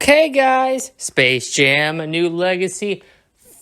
Okay, guys, Space Jam: A New Legacy.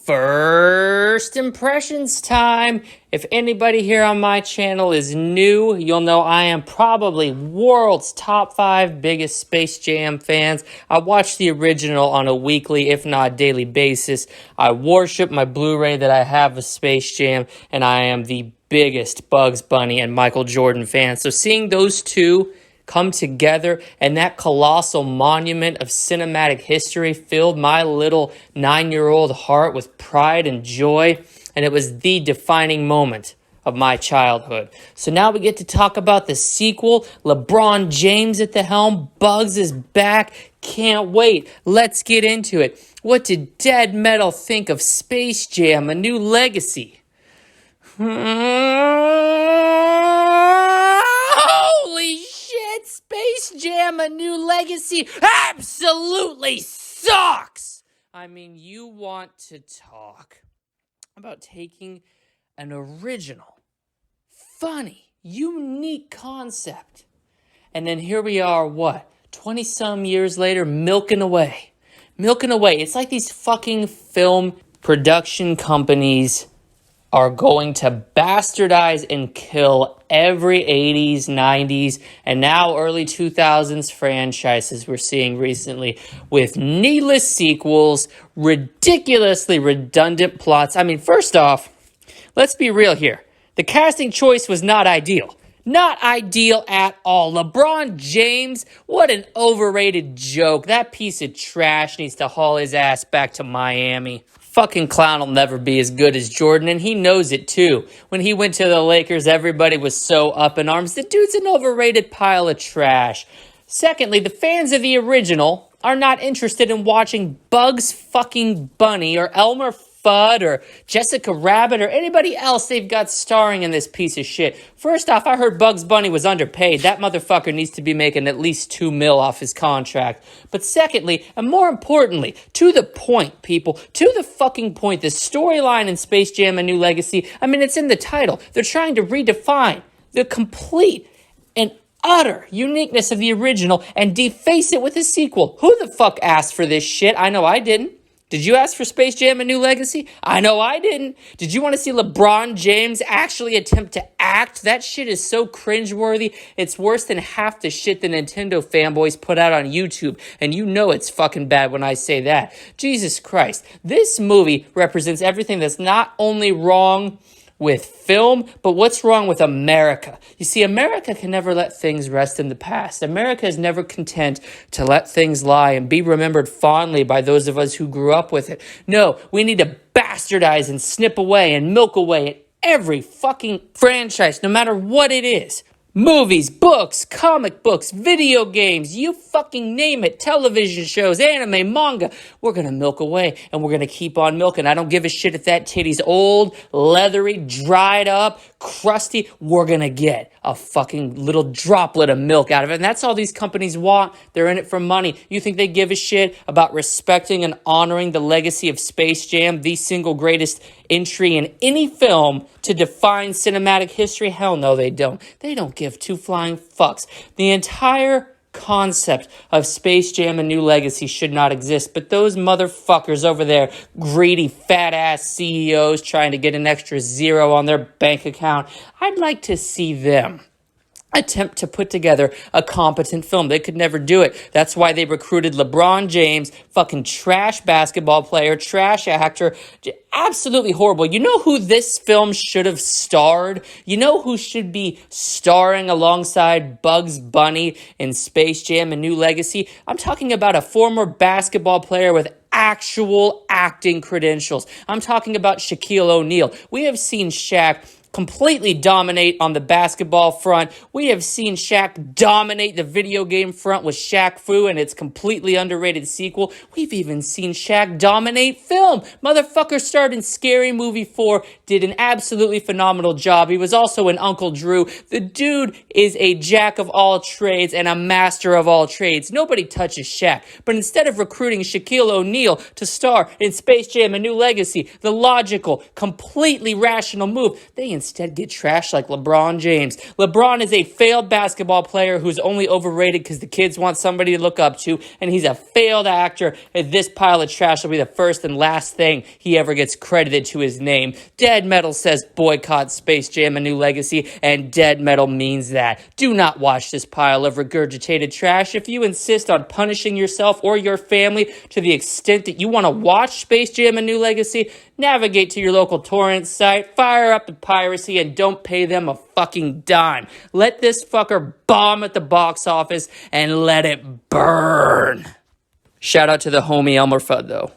First impressions time. If anybody here on my channel is new, you'll know I am probably world's top 5 biggest Space Jam fans. I watch the original on a weekly, if not daily basis. I worship my Blu-ray that I have of Space Jam, and I am the biggest Bugs Bunny and Michael Jordan fan. So seeing those two come together and that colossal monument of cinematic history filled my little 9-year-old heart with pride and joy, and it was the defining moment of my childhood. So now we get to talk about the sequel. LeBron James at the helm. Bugs is back. Can't wait. Let's get into it. What did Dead Metal think of Space Jam: A New Legacy? Holy shit! Space Jam: A New Legacy absolutely sucks! I mean, you want to talk about taking an original, funny, unique concept, and then here we are, 20-some years later, milking away. It's like these fucking film production companies are going to bastardize and kill every 80s, 90s, and now early 2000s franchises we're seeing recently with needless sequels, ridiculously redundant plots. I mean, first off, let's be real here. The casting choice was not ideal. Not ideal at all. LeBron James, what an overrated joke. That piece of trash needs to haul his ass back to Miami. Fucking clown will never be as good as Jordan, and he knows it too. When he went to the Lakers, everybody was so up in arms. The dude's an overrated pile of trash. Secondly, the fans of the original are not interested in watching Bugs fucking Bunny or Elmer Fudd or Jessica Rabbit or anybody else they've got starring in this piece of shit. First off, I heard Bugs Bunny was underpaid. That motherfucker needs to be making at least $2 million off his contract. But secondly, and more importantly, to the point, people, to the fucking point, the storyline in Space Jam: A New Legacy, I mean, it's in the title. They're trying to redefine the complete and utter uniqueness of the original and deface it with a sequel. Who the fuck asked for this shit? I know I didn't. Did you ask for Space Jam: A New Legacy? I know I didn't. Did you want to see LeBron James actually attempt to act? That shit is so cringeworthy. It's worse than half the shit the Nintendo fanboys put out on YouTube. And you know it's fucking bad when I say that. Jesus Christ. This movie represents everything that's not only wrong with film, but what's wrong with America? You see, America can never let things rest in the past. America is never content to let things lie and be remembered fondly by those of us who grew up with it. No, we need to bastardize and snip away and milk away at every fucking franchise, no matter what it is. Movies, books, comic books, video games, you fucking name it, television shows, anime, manga. We're going to milk away, and we're going to keep on milking. I don't give a shit if that titty's old, leathery, dried up, crusty. We're going to get a fucking little droplet of milk out of it, and that's all these companies want. They're in it for money. You think they give a shit about respecting and honoring the legacy of Space Jam, the single greatest entry in any film to define cinematic history? Hell no, they don't. They don't give two flying fucks. The entire concept of Space Jam: A New Legacy should not exist, but those motherfuckers over there, greedy fat-ass CEOs trying to get an extra zero on their bank account, I'd like to see them attempt to put together a competent film. They could never do it. That's why they recruited LeBron James, fucking trash basketball player, trash actor, absolutely horrible. You know who this film should have starred? You know who should be starring alongside Bugs Bunny in Space Jam: A New Legacy? I'm talking about a former basketball player with actual acting credentials. I'm talking about Shaquille O'Neal. We have seen Shaq completely dominate on the basketball front. We have seen Shaq dominate the video game front with Shaq Fu and its completely underrated sequel. We've even seen Shaq dominate film. Motherfucker starred in Scary Movie 4, did an absolutely phenomenal job. He was also in Uncle Drew. The dude is a jack of all trades and a master of all trades. Nobody touches Shaq. But instead of recruiting Shaquille O'Neal to star in Space Jam: A New Legacy, the logical, completely rational move, they instead get trashed like LeBron James. LeBron is a failed basketball player who's only overrated because the kids want somebody to look up to, and he's a failed actor, and this pile of trash will be the first and last thing he ever gets credited to his name. Dead Metal says boycott Space Jam: A New Legacy, and Dead Metal means that. Do not watch this pile of regurgitated trash. If you insist on punishing yourself or your family to the extent that you want to watch Space Jam: A New Legacy, navigate to your local torrent site, fire up the piracy, and don't pay them a fucking dime. Let this fucker bomb at the box office and let it burn. Shout out to the homie Elmer Fudd, though.